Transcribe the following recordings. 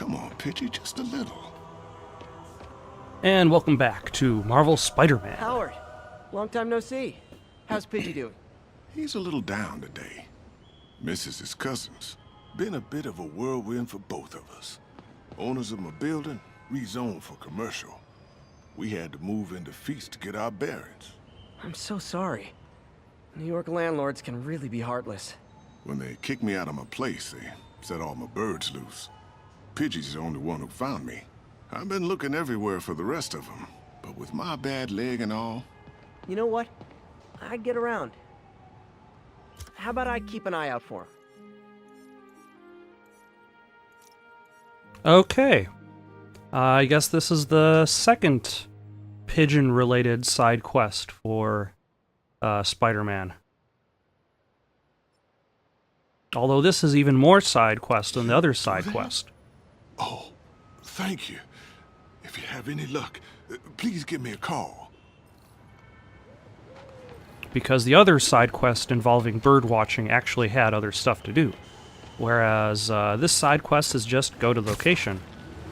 Come on, Pidgey, just a little. And welcome back to Marvel Spider-Man. Howard, long time no see. How's Pidgey doing? He's a little down today. Misses his cousins. Been a bit of a whirlwind for both of us. Owners of my building rezoned for commercial. We had to move into Feast to get our bearings. I'm so sorry. New York landlords can really be heartless. When they kicked me out of my place, they set all my birds loose. Pidgey's the only one who found me. I've been looking everywhere for the rest of them, but with my bad leg and all... You know what? I'd get around. How about I keep an eye out for him? Okay. I guess this is the second pigeon-related side quest for Spider-Man. Although this is even more side quest than the other side quest. Oh, thank you. If you have any luck, please give me a call. Because the other side quest involving bird watching actually had other stuff to do. Whereas this side quest is just go to location.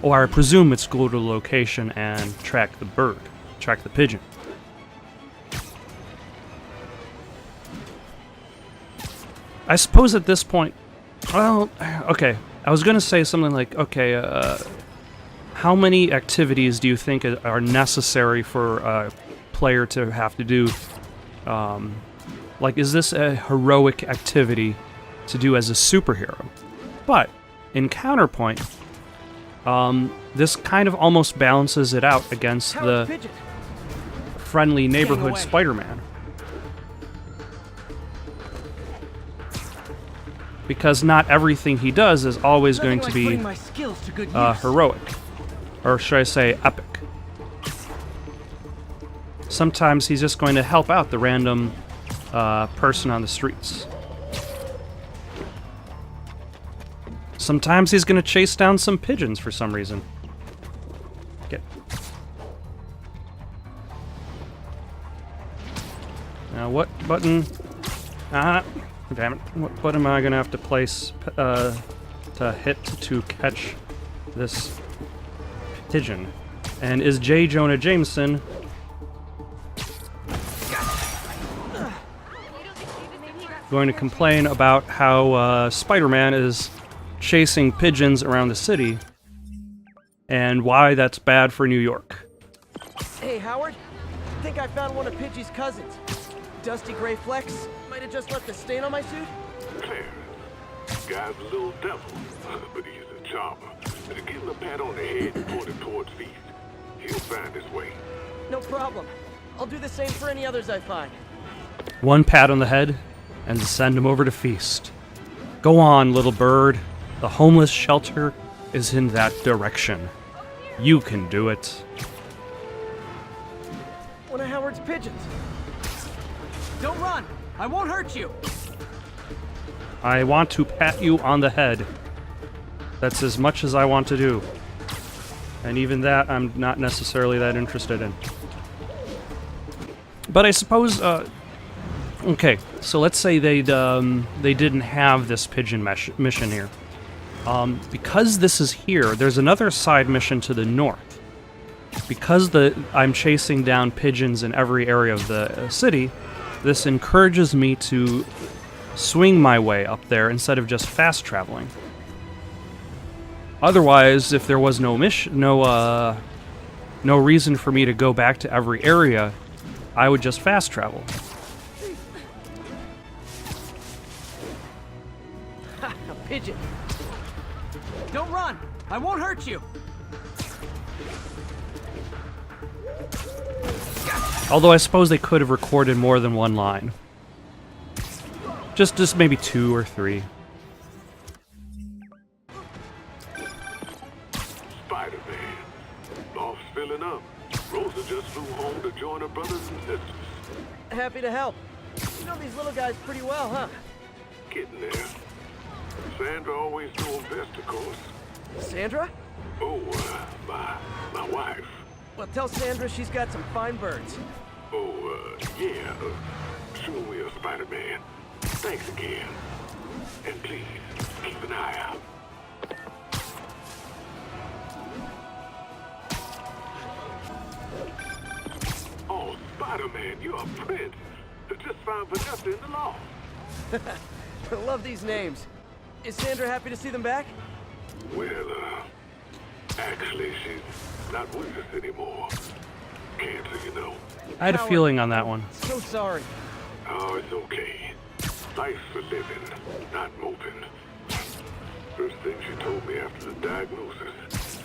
Or I presume it's go to location and track the bird. Track the pigeon. I suppose at this point... Well, okay. I was going to say something like, okay, how many activities do you think are necessary for a player to have to do? Like, is this a heroic activity to do as a superhero? But, in counterpoint, this kind of almost balances it out against the friendly neighborhood Spider-Man. Because not everything he does is always going to be heroic. Or should I say, epic. Sometimes he's just going to help out the random person on the streets. Sometimes he's going to chase down some pigeons for some reason. Get. Now what button? Damn it. What button am I going to have to place to hit to catch this pigeon? And is J. Jonah Jameson going to complain about how Spider-Man is chasing pigeons around the city and why that's bad for New York? Hey, Howard. I think I found one of Pidgey's cousins. Dusty gray flecks. Might have just left a stain on my suit. Clarence, guy's a little devil, but he's a charmer. Give him a pat on the head and point him towards Feast. He'll find his way. No problem. I'll do the same for any others I find. One pat on the head, and send him over to Feast. Go on, little bird. The homeless shelter is in that direction. You can do it. One of Howard's pigeons. Don't run! I won't hurt you! I want to pat you on the head. That's as much as I want to do. And even that, I'm not necessarily that interested in. But I suppose, okay, so let's say they didn't have this pigeon mission here. Because this is here, there's another side mission to the north. Because I'm chasing down pigeons in every area of the city, this encourages me to swing my way up there instead of just fast traveling. Otherwise, if there was no mission, no reason for me to go back to every area, I would just fast travel. Ha! A pigeon! Don't run! I won't hurt you! Although I suppose they could have recorded more than one line. Just maybe 2 or 3. Spider-Man. Loft's filling up. Rosa just flew home to join her brothers and sisters. Happy to help. You know these little guys pretty well, huh? Getting there. Sandra always doing best, of course. Sandra? Oh, my wife. Well, tell Sandra she's got some fine birds. Oh, yeah. Sure will, Spider-Man. Thanks again. And please, keep an eye out. Spider-Man, you're a prince. Just found Vanessa in the law. I love these names. Is Sandra happy to see them back? Well, actually, she's not with us anymore. Cancer, you know. I had a feeling on that one. So sorry. Oh, it's okay. Life's for living, not moping. First thing she told me after the diagnosis.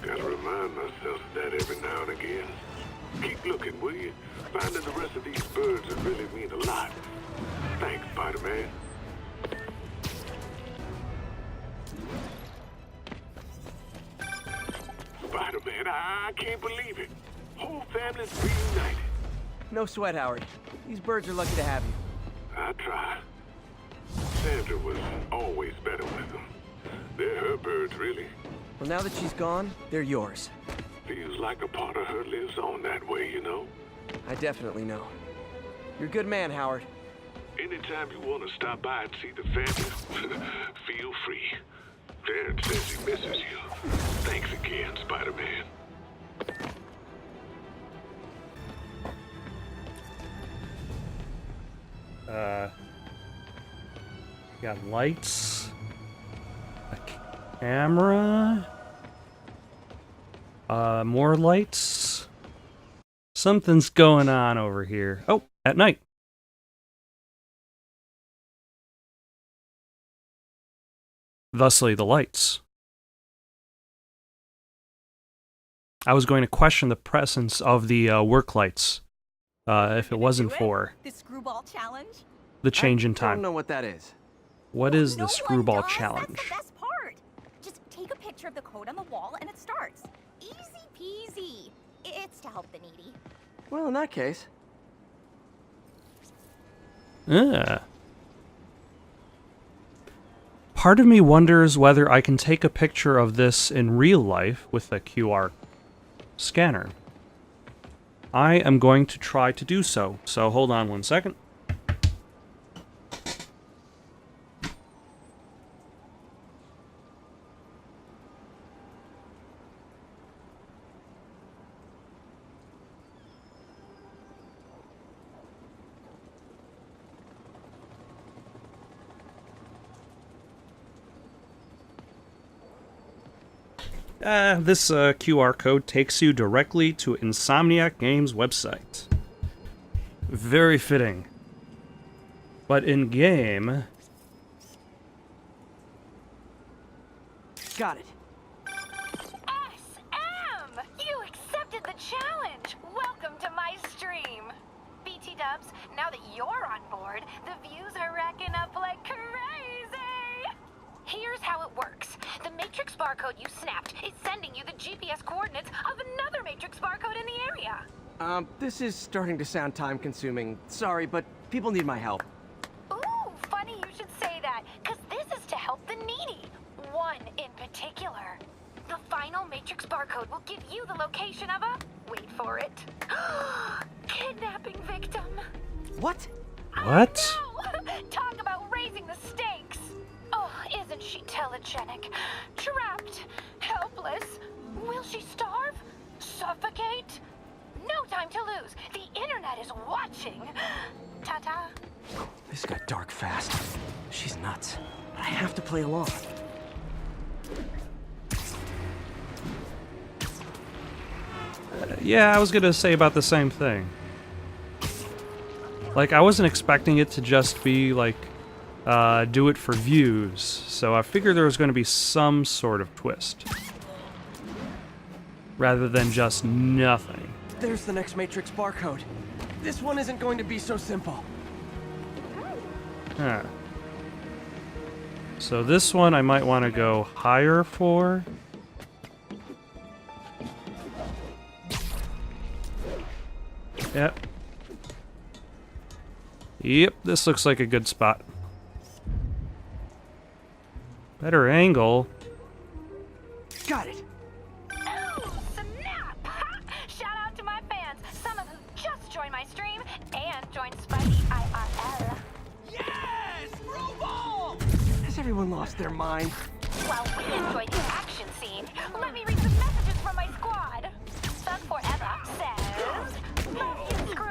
Gotta remind myself of that every now and again. Keep looking, will you? Finding the rest of these birds would really mean a lot. Thanks, Spider-Man. Spider-Man, I can't believe it. Whole family's reunited. No sweat, Howard. These birds are lucky to have you. I try. Sandra was always better with them. They're her birds, really. Well, now that she's gone, they're yours. Feels like a part of her lives on that way, you know? I definitely know. You're a good man, Howard. Anytime you want to stop by and see the family, feel free. Darren says he misses you. Thanks again, Spider-Man. Got lights, a camera, more lights. Something's going on over here. Oh, at night. Thusly, the lights. I was going to question the presence of the work lights if it wasn't for the screwball challenge. the change in I don't time. know what that is. What is No the one screwball does. challenge? That's the best part. Just take a picture of the code on the wall and it starts. Easy peasy. It's to help the needy. Well, in that case, Part of me wonders whether I can take a picture of this in real life with a QR scanner. I am going to try to do so. So hold on one second. This QR code takes you directly to Insomniac Games website. Very fitting. But in-game... got it. SM! You accepted the challenge! Welcome to my stream! BT Dubs, now that you're on board, the views are racking up like crazy! Here's how it works. The Matrix barcode you snapped is sending you the GPS coordinates of another Matrix barcode in the area. This is starting to sound time-consuming. Sorry, but people need my help. Ooh, funny you should say that, because this is to help the needy. One in particular. The final Matrix barcode will give you the location of a... wait for it. Kidnapping victim. What? What? No! Talk about raising the stakes. Oh, isn't she telegenic? Trapped. Helpless. Will she starve? Suffocate? No time to lose. The internet is watching. Ta-ta. This got dark fast. She's nuts. But I have to play along. Yeah, I was gonna say about the same thing. Like, I wasn't expecting it to just be, like, do it for views, so I figured there was gonna be some sort of twist. Rather than just nothing. There's the next Matrix barcode. This one isn't going to be so simple. Huh. So this one I might want to go higher for. Yep. Yep, this looks like a good spot. Better angle. Got it. Oh, snap! Shout out to my fans, some of who just joined my stream and joined Spidey IRL. Yes! Screwball! Has everyone lost their mind? While we enjoy the action scene, let me read some messages from my squad. Thug Forever says, "Love you, Screw.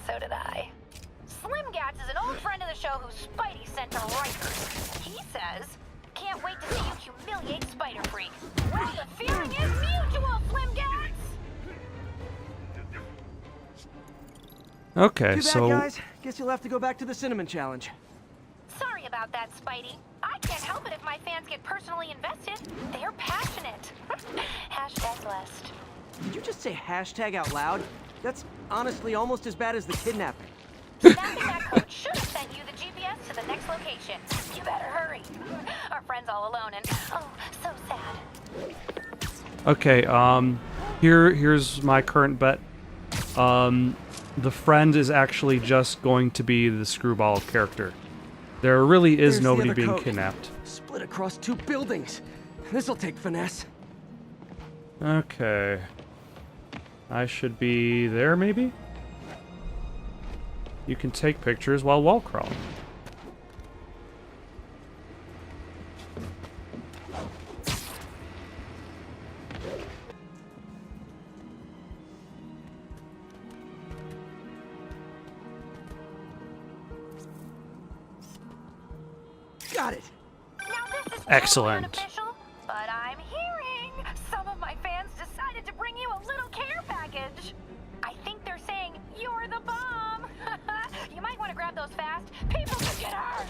So did I. Slim Gats is an old friend of the show who Spidey sent to Rikers. He says, can't wait to see you humiliate Spider Freak. Well, the feeling is mutual, Slim Gats! Okay, Too bad, so guys. Guess you'll have to go back to the cinnamon challenge. Sorry about that, Spidey. I can't help it if my fans get personally invested. They're passionate. Hashtag blessed. Did you just say hashtag out loud? That's honestly almost as bad as the kidnapping. Snapping that code should have sent you the GPS to the next location. You better hurry. Our friend's all alone and, oh, so sad. okay, here's my current bet. The friend is actually just going to be the screwball character. There really is There's the nobody other being code. kidnapped. Split across 2 buildings. This'll take finesse. Okay. I should be there, maybe? You can take pictures while wall crawling. Got it. Now this is Excellent. unofficial, but I'm hearing some of my fans decided to bring you a little care package. I think they're saying you're the bomb. You might want to grab those fast. People could get hurt.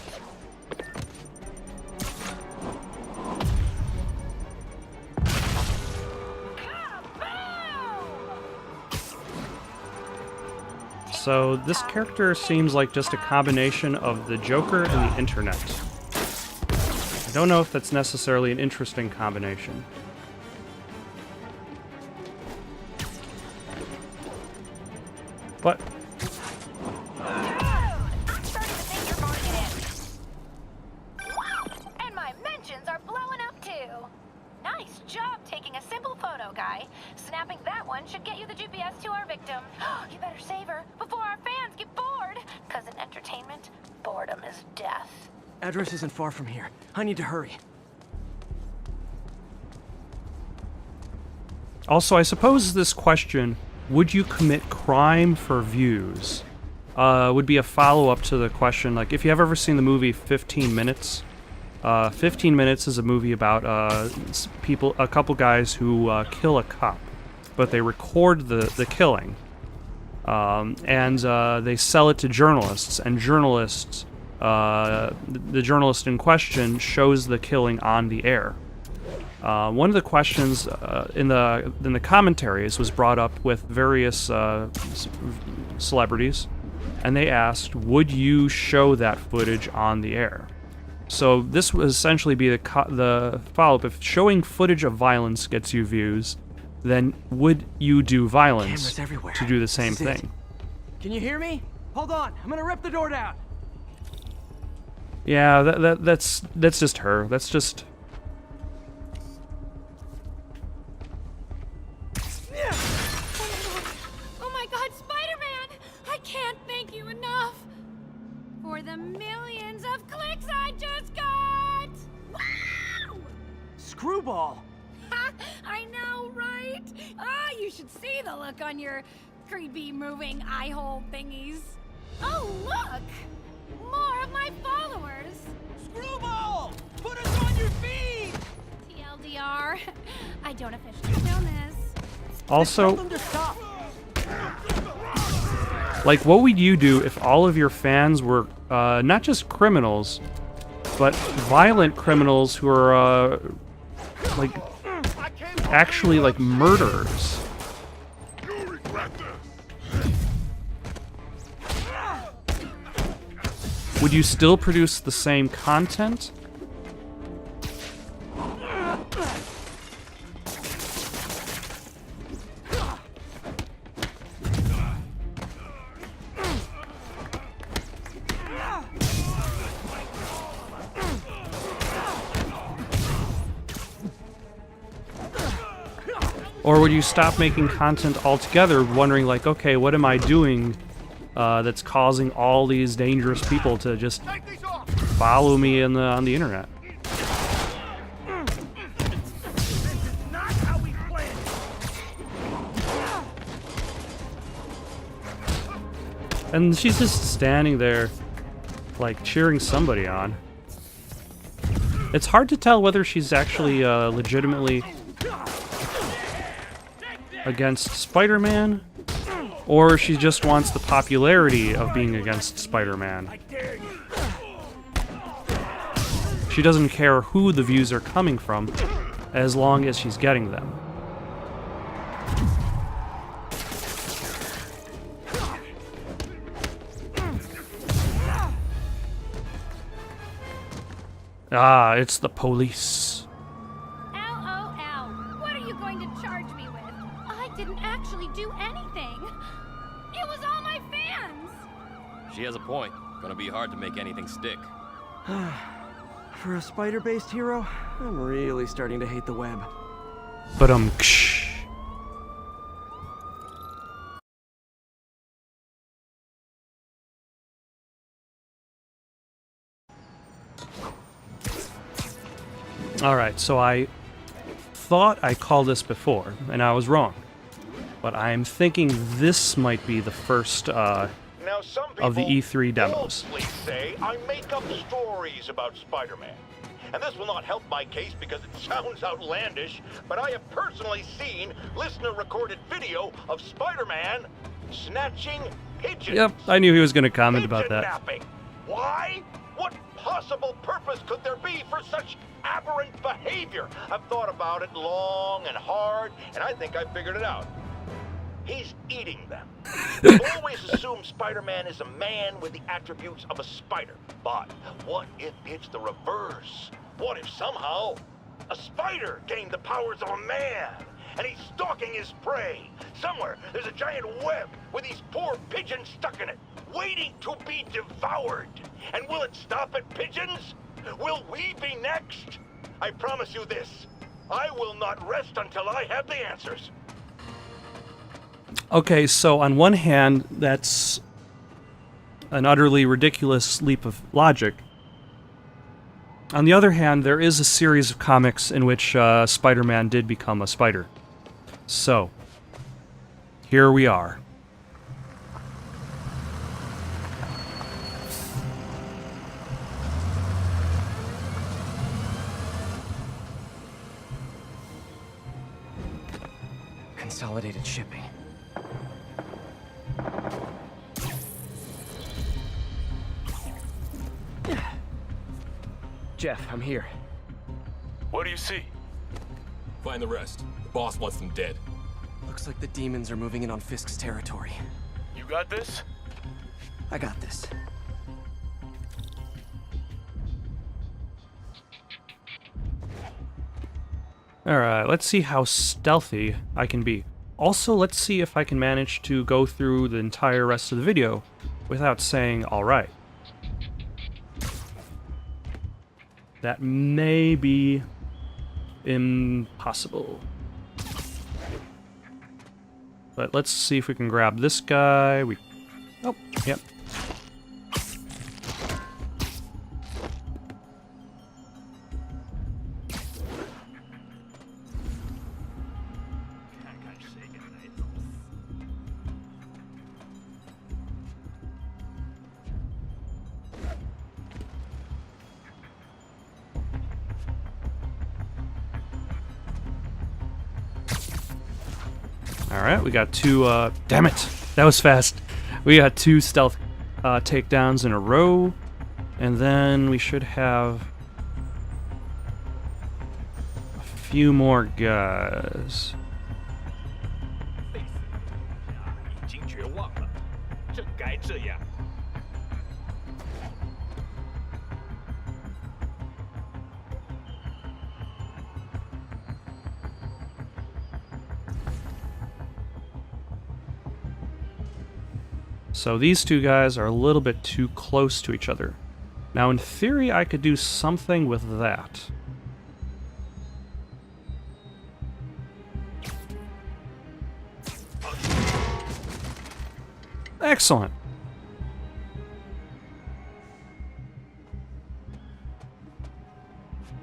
So this character seems like just a combination of the Joker and the internet. I don't know if that's necessarily an interesting combination. But I'm starting to think you're phoning it in. Wow! And my mentions are blowing up too. Nice job taking a simple photo, guy. Snapping that one should get you the GPS to our victim. You better save her before our fans get bored. Because in entertainment, boredom is death. Address isn't far from here. I need to hurry. also, I suppose this question, would you commit crime for views, would be a follow-up to the question, like, if you have ever seen the movie 15 Minutes, 15 Minutes is a movie about a couple guys who kill a cop, but they record the killing, and they sell it to journalists, and journalists, the journalist in question shows the killing on the air. One of the questions in the commentaries was brought up with various celebrities, and they asked, would you show that footage on the air? So this would essentially be the follow-up. If showing footage of violence gets you views, then would you do violence Cameras everywhere. to do the same This is it. thing? Can you hear me? Hold on, I'm gonna rip the door down. Yeah, that's just her. That's just... Oh my god, Spider-Man! I can't thank you enough for the millions of clicks I just got! Wow! Screwball! Ha! I know, right? Ah, you should see the look on your creepy moving eye hole thingies. Oh, look! More of my followers! Screwball! Put us on your feed! TLDR, I don't officially film this. Tell Also, them to stop. like, what would you do if all of your fans were not just criminals, but violent criminals who are like actually like murderers? You regret this. Would you still produce the same content? Or would you stop making content altogether, wondering like, okay, what am I doing that's causing all these dangerous people to just follow me on the internet? Not how we planned. And she's just standing there, like, cheering somebody on. It's hard to tell whether she's actually legitimately against Spider-Man, or she just wants the popularity of being against Spider-Man. She doesn't care who the views are coming from, as long as she's getting them. Ah, it's the police. LOL. What are you going to charge me with? I didn't actually do anything. It was all my fans. She has a point. Gonna be hard to make anything stick. For a spider-based hero, I'm really starting to hate the web. But Alright, so I thought I called this before, and I was wrong. But I'm thinking this might be the first Now, some of the people E3 demos. falsely say I make up stories about Spider-Man. And this will not help my case because it sounds outlandish, but I have personally seen listener-recorded video of Spider-Man snatching pigeons. Yep, I knew he was going to comment about that. Pigeon-napping. Why? What possible purpose could there be for such aberrant behavior? I've thought about it long and hard, and I think I've figured it out. He's eating them. We've always assumed Spider-Man is a man with the attributes of a spider. But what if it's the reverse? What if somehow a spider gained the powers of a man and he's stalking his prey? Somewhere there's a giant web with these poor pigeons stuck in it, waiting to be devoured. And will it stop at pigeons? Will we be next? I promise you this. I will not rest until I have the answers. Okay, so on one hand, that's an utterly ridiculous leap of logic. On the other hand, there is a series of comics in which Spider-Man did become a spider. So, here we are. Consolidated shipping. Jeff, I'm here. What do you see? Find the rest. The boss wants them dead. Looks like the demons are moving in on Fisk's territory. You got this? I got this. Alright, let's see how stealthy I can be. Also, let's see if I can manage to go through the entire rest of the video without saying alright. That may be impossible. But let's see if we can grab this guy. Oh, yep. Alright, we got two, damn it! That was fast. We got two stealth takedowns in a row, and then we should have a few more guys. So these two guys are a little bit too close to each other. Now, in theory, I could do something with that. Excellent.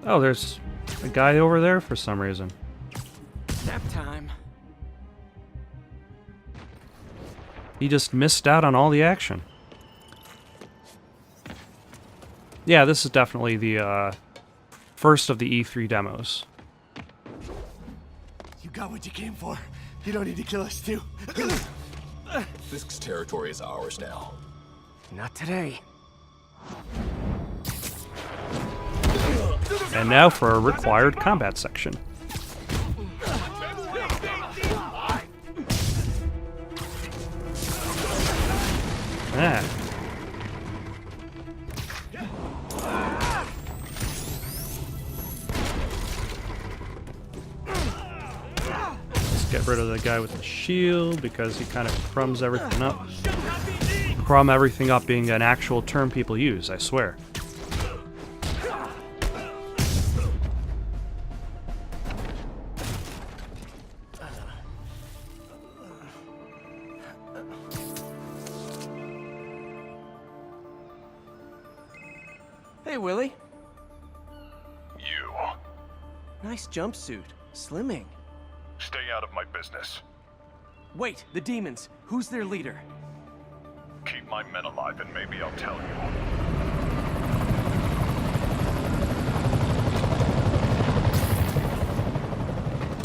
Oh, there's a guy over there for some reason. Nap time. He just missed out on all the action. Yeah, this is definitely the first of the E3 demos. You got what you came for. You don't need to kill us too. Fisk's territory is ours now. Not today. And now for a required combat section. Ah. Let's get rid of the guy with the shield because he kind of crumbs everything up. Crumb everything up being an actual term people use, I swear. Hey, Willie. You. Nice jumpsuit. Slimming. Stay out of my business. Wait, the demons. Who's their leader? Keep my men alive and maybe I'll tell you.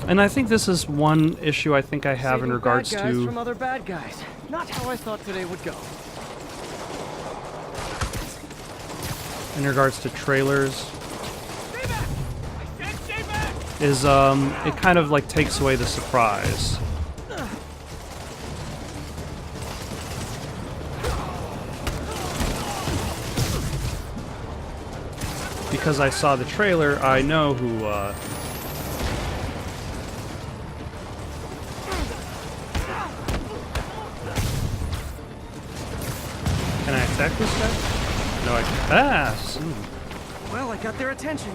And I think this is one issue I think I have in Saving regards bad guys to... from other bad guys. Not how I thought today would go. in regards to trailers Stay back! I said stay back! is it kind of like takes away the surprise. Because I saw the trailer, I know who Can I attack this guy? No, I can't. Ah! Well, I got their attention.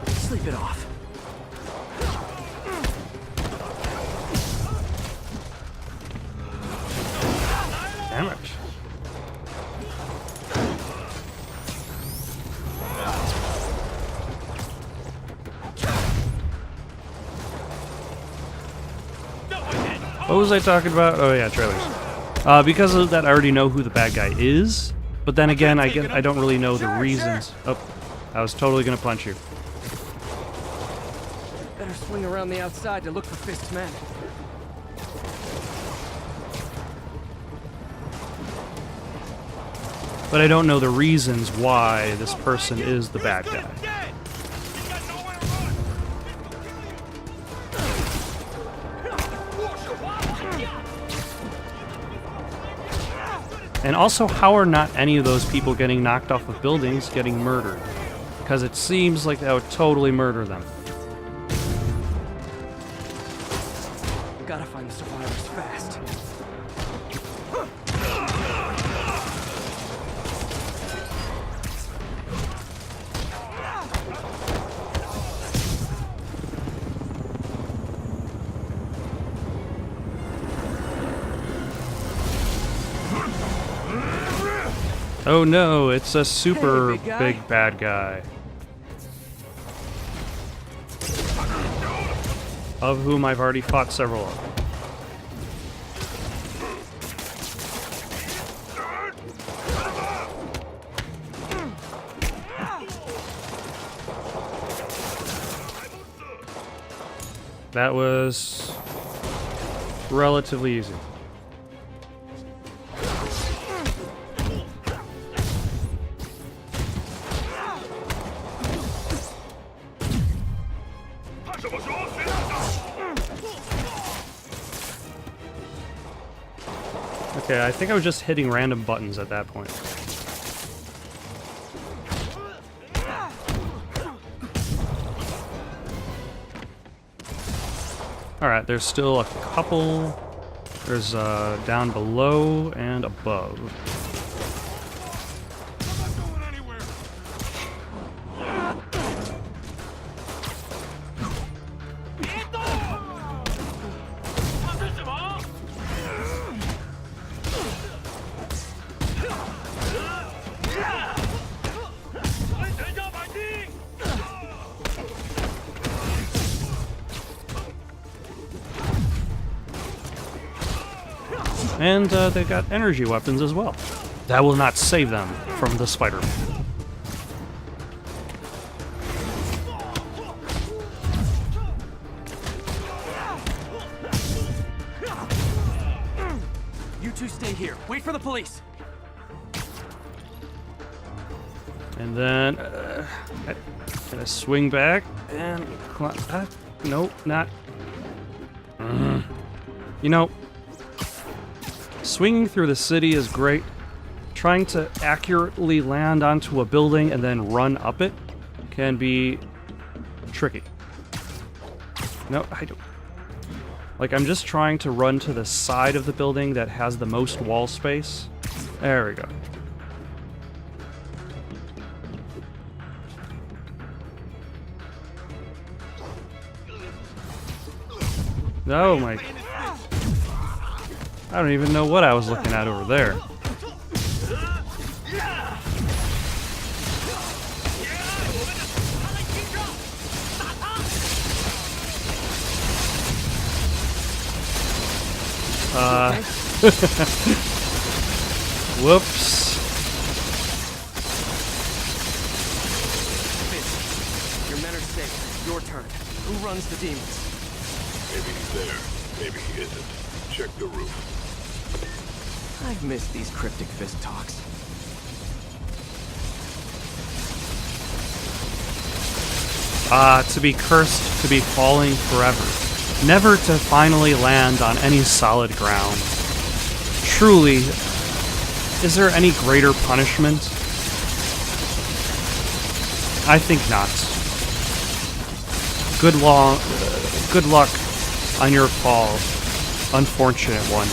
Sleep it off. Damn it. What was I talking about? Oh yeah, trailers. Because of that, I already know who the bad guy is. But then again, I don't really know the reasons. Oh, I was totally gonna punch you. Better swing around the outside to look for Fisk's men. But I don't know the reasons why this person is the bad guy. And also, how are not any of those people getting knocked off of buildings getting murdered? Because it seems like that would totally murder them. Gotta find the survivors fast. Oh no, it's a super Hey, big guy. big bad guy. Of whom I've already fought several of. That was relatively easy. Okay, I think I was just hitting random buttons at that point. Alright, there's still a couple. There's down below and above. And they got energy weapons as well. That will not save them from the Spider-Man. You two stay here. Wait for the police. And then I gotta swing back and nope, not. You know, swinging through the city is great. Trying to accurately land onto a building and then run up it can be tricky. No, I don't. Like, I'm just trying to run to the side of the building that has the most wall space. There we go. Oh my. I don't even know what I was looking at over there. Whoops. Your men are safe. Your turn. Who runs the demons? Maybe he's there. Maybe he isn't. Check the roof. I've missed these cryptic fist talks. To be cursed to be falling forever. Never to finally land on any solid ground. Truly, is there any greater punishment? I think not. Good luck on your fall, unfortunate one.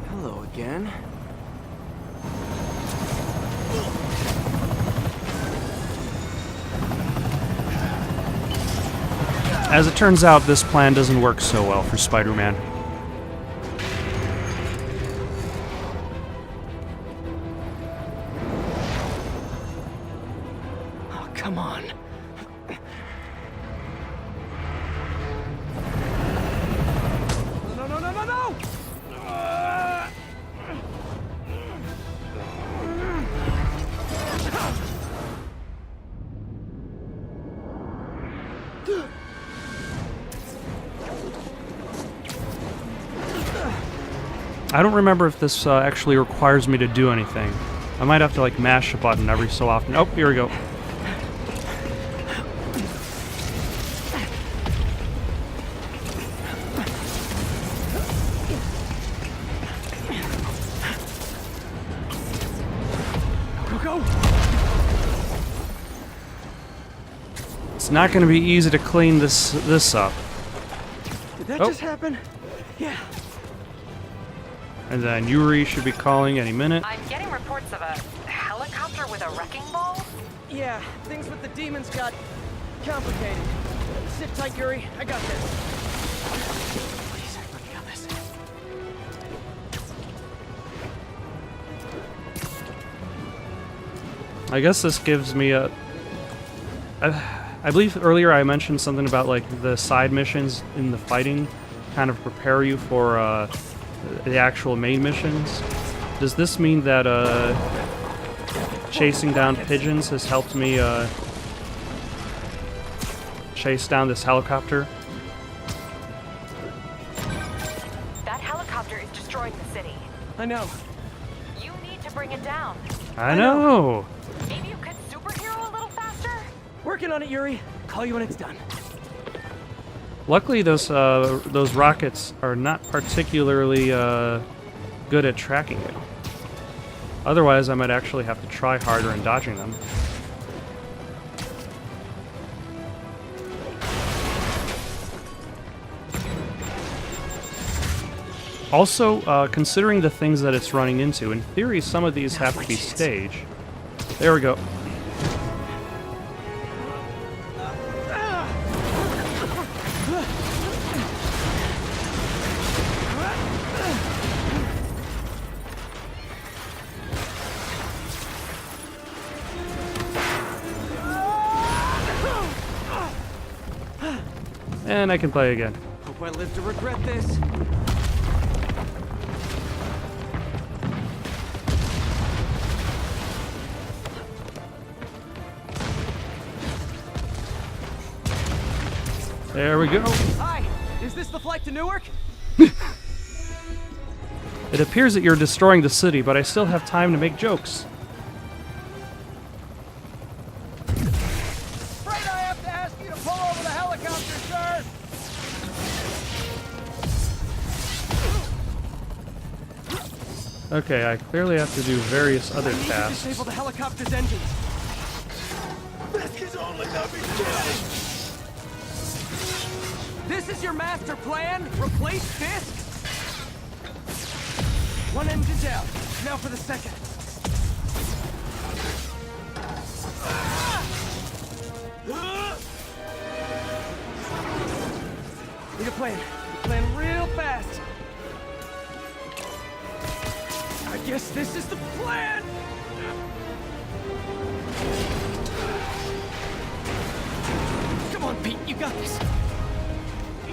Hello again. As it turns out, this plan doesn't work so well for Spider-Man. Oh, come on. No! I don't remember if this actually requires me to do anything. I might have to like mash a button every so often. Oh, here we go. Go! It's not going to be easy to clean this up. Did that Oh. just happen? Yeah. And then Yuri should be calling any minute. I'm getting reports of a helicopter with a wrecking ball. Yeah, things with the demons got complicated. Sit tight, Yuri. I got this. Please, let me got this. I guess this gives me a... I believe earlier I mentioned something about like the side missions in the fighting kind of prepare you for the actual main missions. Does this mean that chasing down pigeons has helped me chase down this helicopter? That helicopter is destroying the city. I know. You need to bring it down. I know. Maybe you could superhero a little faster? Working on it, Yuri. Call you when it's done. Luckily, those rockets are not particularly good at tracking you. Otherwise, I might actually have to try harder in dodging them. Also, considering the things that it's running into, in theory, some of these have to be staged. There we go. And I can play again. Hope I live to regret this. There we go. Hi, is this the flight to Newark? It appears that you're destroying the city, but I still have time to make jokes. Afraid I have to ask you to pull over the helicopter, sir. Okay, I clearly have to do various other I need to tasks. disable the helicopter's engines. This is your master plan? Replace Fisk? One engine's out. Now for the second. Need a plan. Plan real fast. I guess this is the plan! Come on, Pete, you got this.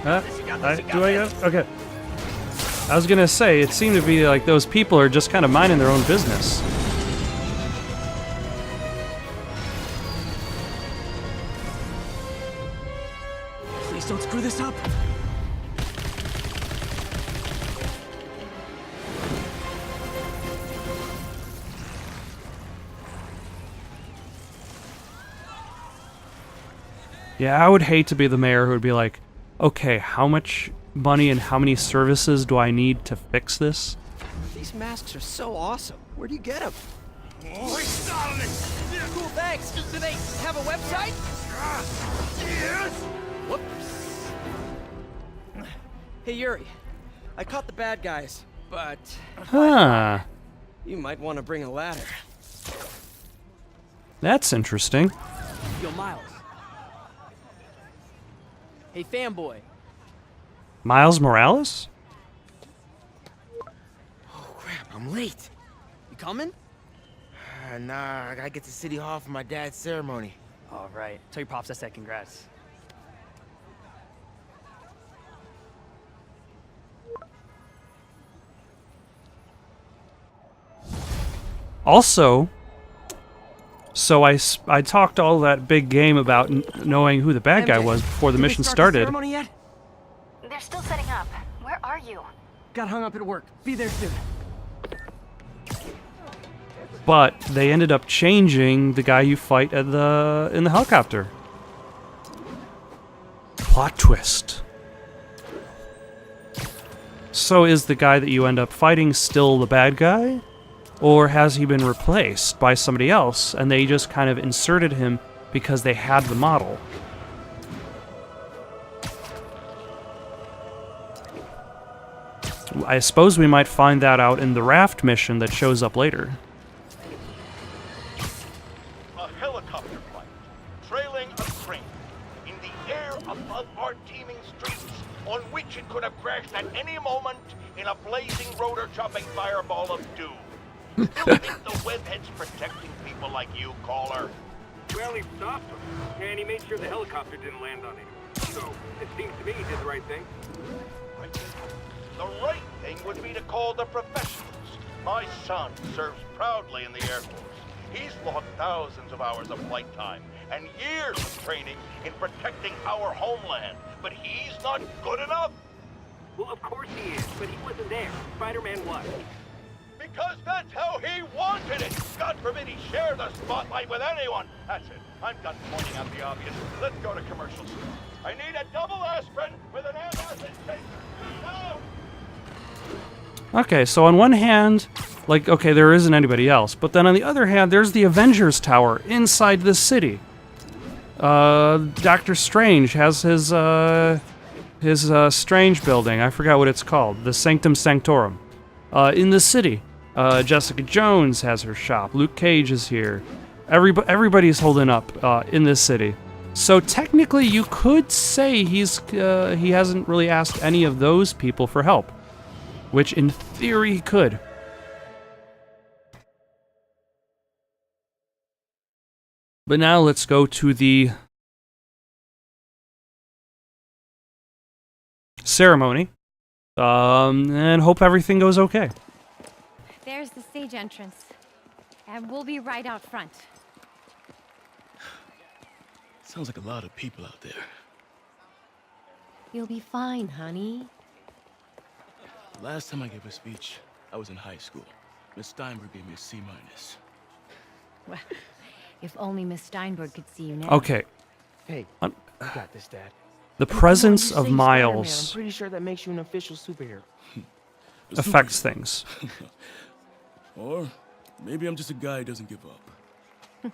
Do I go? Okay. I was gonna say, it seemed to be like those people are just kind of minding their own business. Please don't screw this up. Yeah, I would hate to be the mayor who would be like, okay, how much money and how many services do I need to fix this? These masks are so awesome. Where do you get them? Cool, thanks. Do they have a website? Yes. Whoops. Hey, Yuri. I caught the bad guys, but Huh. you might want to bring a ladder. That's interesting. Yo, Miles. Hey, fanboy. Miles Morales? Oh, crap, I'm late. You coming? Nah, I gotta get to City Hall for my dad's ceremony. All right. Tell your pops I said congrats. Also, so I talked all that big game about knowing who the bad guy MJ, was before the did they mission start started. The ceremony yet? They're still setting up. Where are you? Got hung up at work. Be there soon. But they ended up changing the guy you fight at in the helicopter. Plot twist. So is the guy that you end up fighting still the bad guy? Or has he been replaced by somebody else and they just kind of inserted him because they had the model? I suppose we might find that out in the raft mission that shows up later. A helicopter flight, trailing a train, in the air above our teeming streets, on which it could have crashed at any moment in a blazing rotor-chopping fireball of doom. Still think the webhead's protecting people like you, caller? Well, he stopped him, and he made sure the helicopter didn't land on him. So, it seems to me he did the right thing. The right thing would be to call the professionals. My son serves proudly in the Air Force. He's logged thousands of hours of flight time and years of training in protecting our homeland. But he's not good enough. Well, of course he is, but he wasn't there. Spider-Man was. Because that's how he wanted it. God forbid he share the spotlight with anyone. That's it. I'm done pointing out the obvious. Let's go to commercials. I need a double aspirin with an antacid chaser. Now! Okay, so on one hand, like, okay, there isn't anybody else, but then on the other hand, there's the Avengers Tower inside this city. Doctor Strange has his Strange building. I forgot what it's called. The Sanctum Sanctorum. In the city. Jessica Jones has her shop. Luke Cage is here. Everybody's holding up in this city. So technically, you could say he hasn't really asked any of those people for help, which in theory he could. But now let's go to the ceremony, and hope everything goes okay. There's the stage entrance. And we'll be right out front. Sounds like a lot of people out there. You'll be fine, honey. Last time I gave a speech, I was in high school. Miss Steinberg gave me a C-. Well, if only Miss Steinberg could see you now. Okay. Hey, you got this, Dad. The Come on, presence you of say Spider-Man. Miles I'm pretty sure that makes you an official superhero. affects things. Or maybe I'm just a guy who doesn't give up.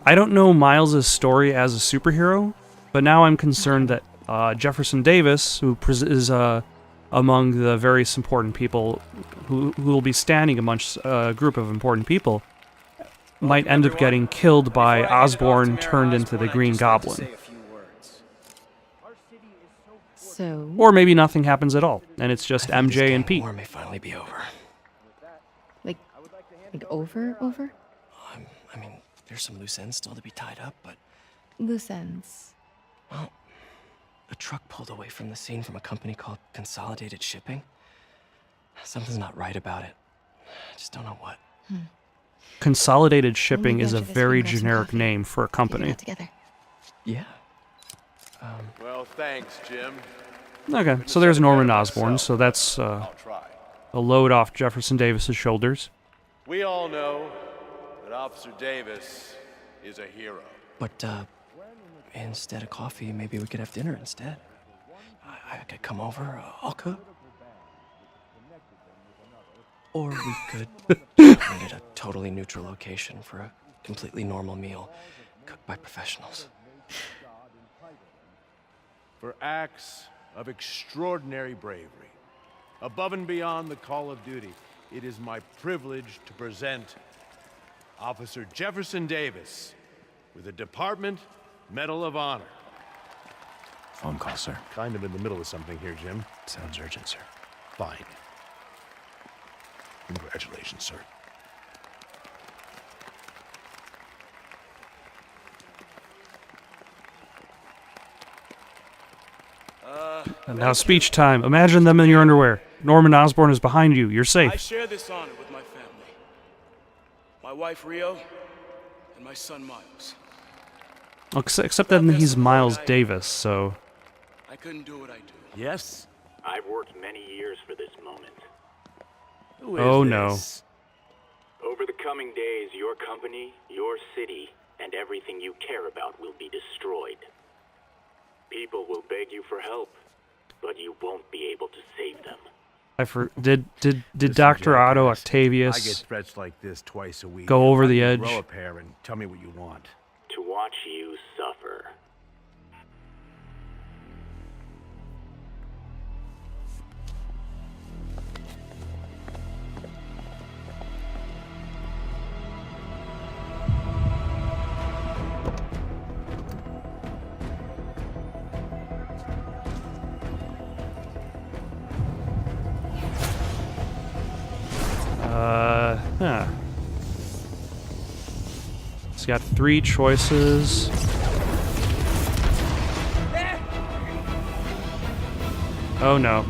I don't know Miles' story as a superhero, but now I'm concerned that Jefferson Davis, who is among the various important people who will be standing amongst a group of important people, might end up getting killed by Osborn turned into the Green Goblin. So... Or maybe nothing happens at all, and it's just MJ and Pete. War may finally be over. Like over? I mean, there's some loose ends still to be tied up, but... Loose ends. Well, a truck pulled away from the scene from a company called Consolidated Shipping. Something's not right about it. I just don't know what. Consolidated Shipping is a to this very room, grab some generic coffee. name for a company. Together. Yeah. Well, thanks, Jim. Okay, so there's Norman Osborn, so that's a load off Jefferson Davis's shoulders. We all know that Officer Davis is a hero. But, instead of coffee, maybe we could have dinner instead. I could come over, I'll cook. Or we could meet at a totally neutral location for a completely normal meal, cooked by professionals. For acts of extraordinary bravery, above and beyond the call of duty, it is my privilege to present Officer Jefferson Davis with the Department Medal of Honor. Phone call, sir. Kind of in the middle of something here, Jim. Sounds urgent, sir. Fine. Congratulations, sir. And now speech time. Imagine them in your underwear. Norman Osborn is behind you. You're I safe. share this honor with my family. My wife, Rio, and my son, Miles. Except that he's Miles Davis, so... I couldn't do what I do. Yes? I've worked many years for this moment. Who Oh is no. this? Over the coming days, your company, your city, and everything you care about will be destroyed. People will beg you for help, but you won't be able to save them. Did Listen, Dr. Otto jackass, I Octavius get threats like this twice a week. go over Why the don't edge? you grow a pair and tell me what you want. To watch you suffer. Huh. He's got 3 choices. Oh no.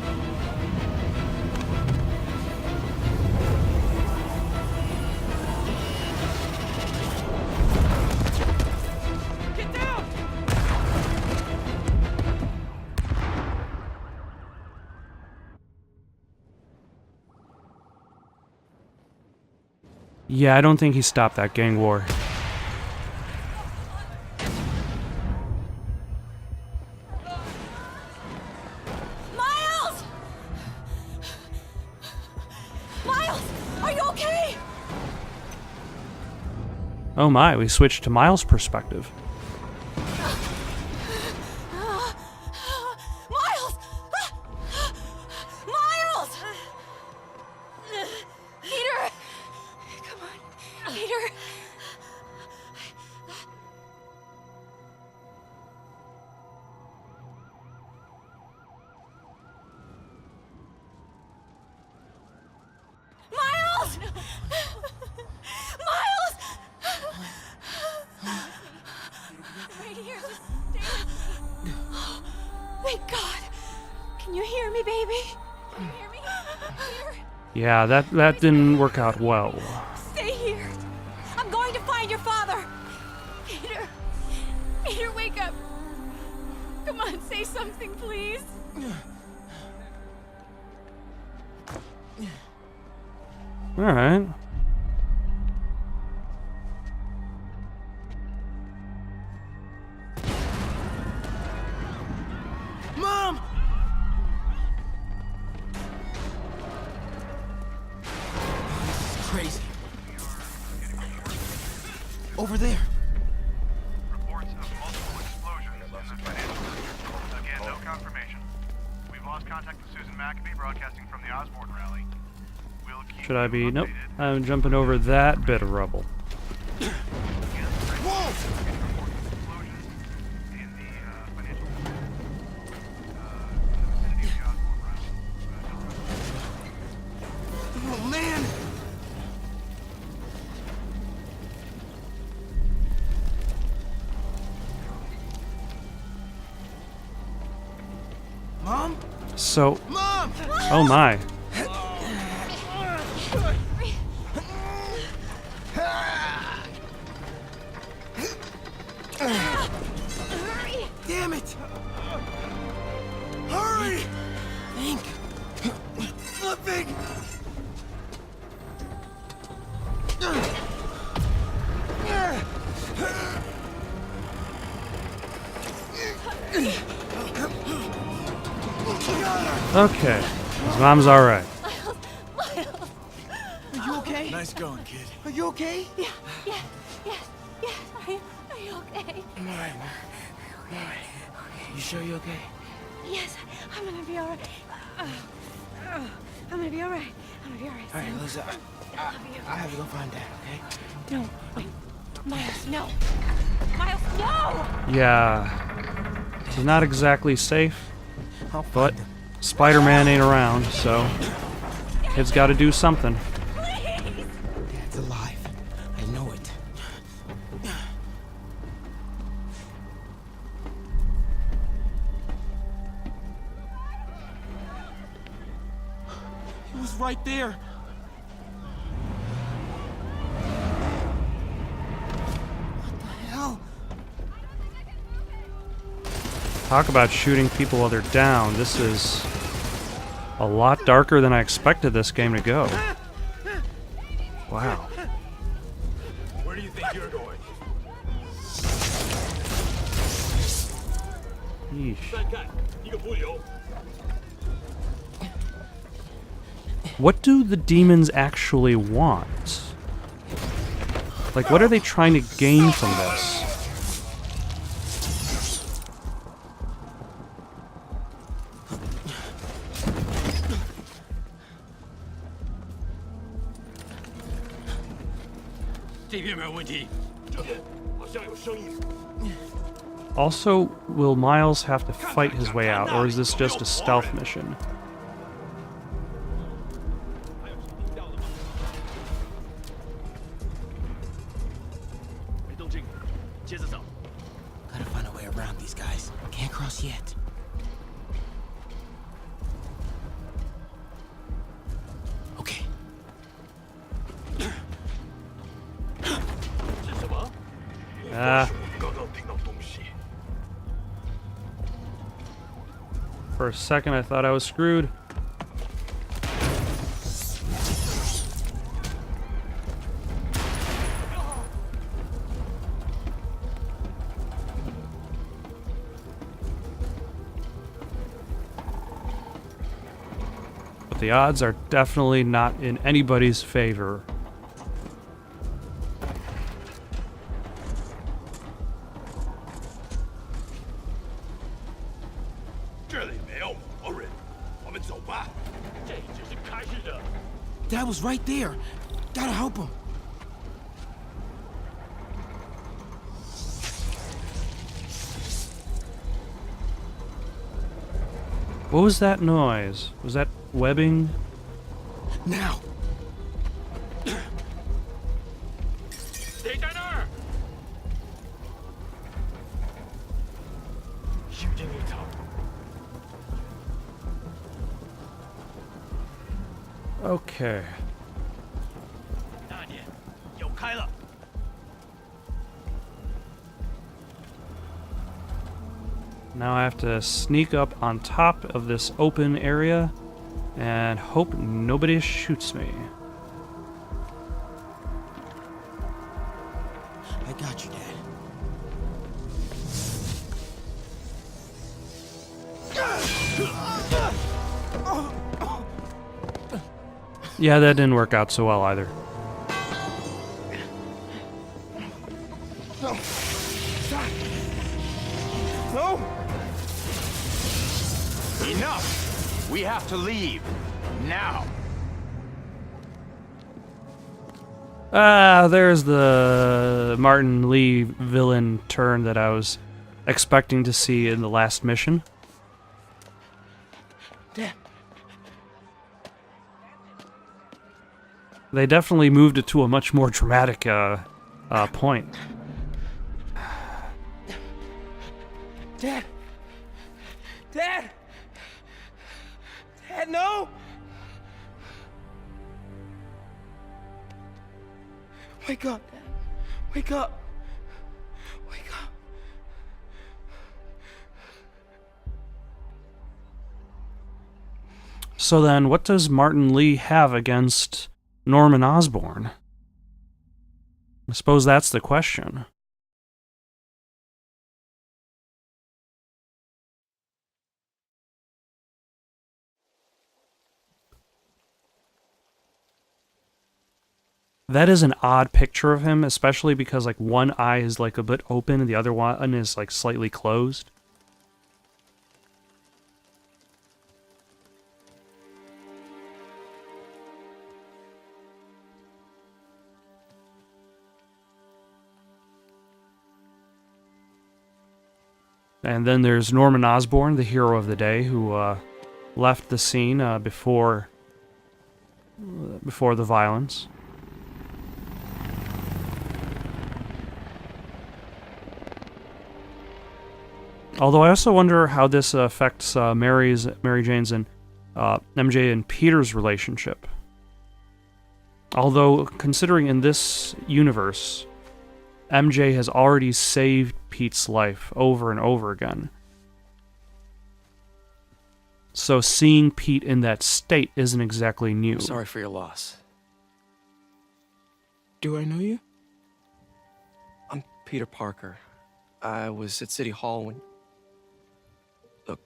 Get down! Yeah, I don't think he stopped that gang war. Miles! Miles, are you okay? Oh my, we switched to Miles' perspective. Miles! Miles! Peter! Come on, Peter. Miles! Miles! Thank God. Can you hear me, baby? Can you hear me? Yeah, that didn't work out well. Stay here. I'm going to find your father. Peter. Peter, wake up. Come on, say something, please. All right. Mom! This is crazy. Over there. Reports of multiple explosions in the financial district. Again, no confirmation. We've lost contact with Susan McAfee, broadcasting from the Osborne rally. We'll keep Should I be? Nope. I'm jumping over that bit of rubble. Oh, man! Mom? So, Mom! oh my. Damn it! Hurry! Think. Flipping! Okay. His mom's all right. Are you okay? Nice going, kid. Are you okay? Yeah. Are you okay? I'm alright, Mom. I'm alright. You sure you're okay? Yes, I'm gonna be alright. I'm gonna be alright. I'm gonna be alright. Alright, listen. I have to go find Dad, okay? No, wait. Miles, no. Miles, no! Yeah. It's not exactly safe, but Spider-Man ain't around, so kid's got to do something. Dad's alive. I know it. He was right there. What the hell? Talk about shooting people while they're down. This is a lot darker than I expected this game to go. Wow. Where do you think you're going? Yeesh. What do the demons actually want? Like, what are they trying to gain from this? Also, will Miles have to fight his way out, or is this just a stealth mission? Gotta find a way around these guys. Can't cross yet. Okay. For a second I thought I was screwed. But the odds are definitely not in anybody's favor. Dad was right there. Gotta help him. What was that noise? Was that webbing? Now. Okay. Now I have to sneak up on top of this open area and hope nobody shoots me. I got you, Dad. Yeah, that didn't work out so well either. No. Stop. No. Enough! We have to leave. Now! There's the Martin Lee villain turn that I was expecting to see in the last mission. Dad. They definitely moved it to a much more dramatic point. Dad! Dad! Dad, no! Wake up, Dad. Wake up. Wake up. So then, what does Martin Lee have against Norman Osborn? I suppose that's the question. That is an odd picture of him, especially because like one eye is like a bit open and the other one is like slightly closed. And then there's Norman Osborn, the hero of the day, who left the scene before the violence. Although I also wonder how this affects Mary Jane's and MJ and Peter's relationship. Although, considering in this universe, MJ has already saved Pete's life over and over again. So seeing Pete in that state isn't exactly new. I'm sorry for your loss. Do I know you? I'm Peter Parker. I was at City Hall when... Look,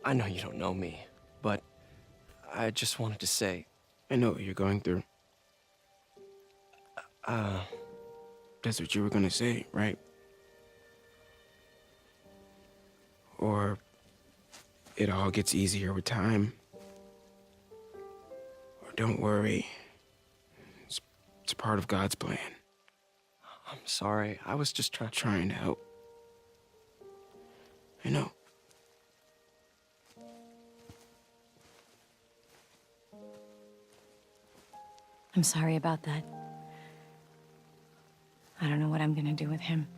I know you don't know me, but I just wanted to say... I know what you're going through. That's what you were gonna say, right? Or it all gets easier with time. Or don't worry. It's part of God's plan. I'm sorry. I was just trying to help. I know. I'm sorry about that. I don't know what I'm gonna do with him.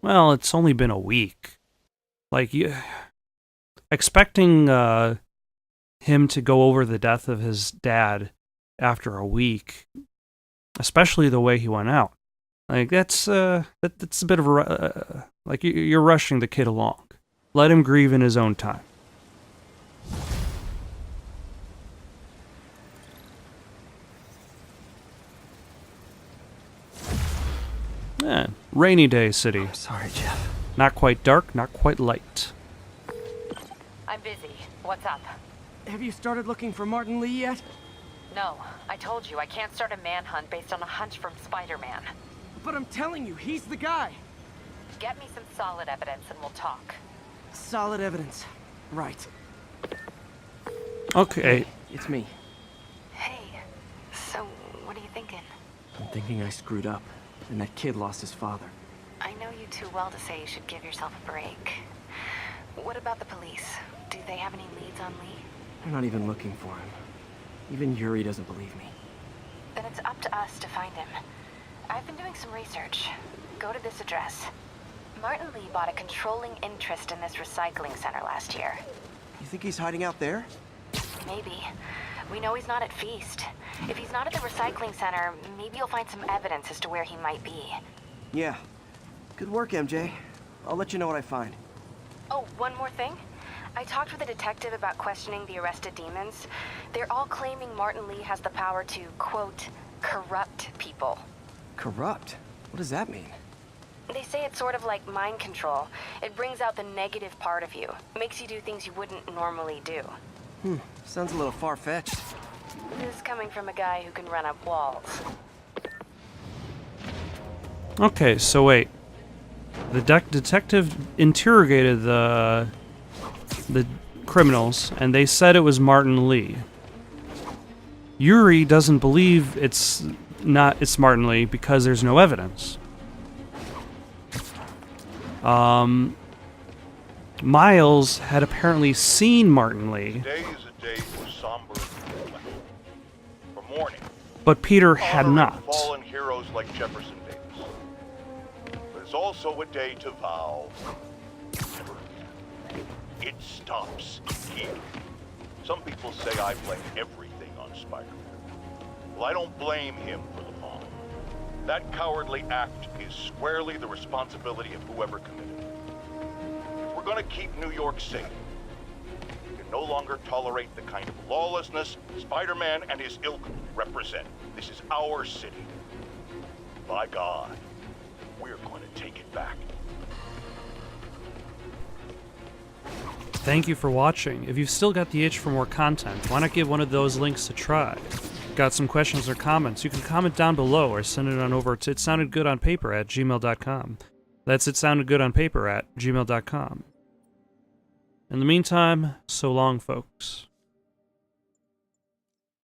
Well, it's only been a week. Like, expecting him to go over the death of his dad after a week, especially the way he went out, like that's a bit of a like you're rushing the kid along. Let him grieve in his own time. Yeah, rainy day city. I'm sorry, Jeff. Not quite dark, not quite light. I'm busy. What's up? Have you started looking for Martin Lee yet? No, I told you I can't start a manhunt based on a hunch from Spider-Man. But I'm telling you, he's the guy. Get me some solid evidence and we'll talk. Solid evidence. Right. Okay. Hey, it's me. Hey, so what are you thinking? I'm thinking I screwed up, and that kid lost his father. I know you too well to say you should give yourself a break. What about the police? Do they have any leads on Lee? They're not even looking for him. Even Yuri doesn't believe me. Then it's up to us to find him. I've been doing some research. Go to this address. Martin Lee bought a controlling interest in this recycling center last year. You think he's hiding out there? Maybe. We know he's not at Feast. If he's not at the recycling center, maybe you'll find some evidence as to where he might be. Yeah. Good work, MJ. I'll let you know what I find. Oh, one more thing. I talked with a detective about questioning the arrested demons. They're all claiming Martin Lee has the power to, quote, corrupt people. Corrupt? What does that mean? They say it's sort of like mind control. It brings out the negative part of you. Makes you do things you wouldn't normally do. Sounds a little far-fetched. This is coming from a guy who can run up walls. Okay, so wait. The detective interrogated the criminals, and they said it was Martin Lee. Yuri doesn't believe it's Martin Lee because there's no evidence. Miles had apparently seen Martin Lee. Today is a day for somber reflection, for mourning. But Peter had Honoring not. fallen heroes like Jefferson Davis. But it's also a day to vow never again. It stops here. Some people say I blame everything on Spider-Man. Well, I don't blame him for the bomb. That cowardly act is squarely the responsibility of whoever committed it. If we're gonna keep New York safe, we can no longer tolerate the kind of lawlessness Spider-Man and his ilk represent. This is our city. By God, we're going to take it back. Thank you for watching. If you've still got the itch for more content, why not give one of those links a try? Got some questions or comments, you can comment down below or send it on over to itsoundedgoodonpaper@gmail.com. That's itsoundedgoodonpaper@gmail.com. In the meantime, so long, folks.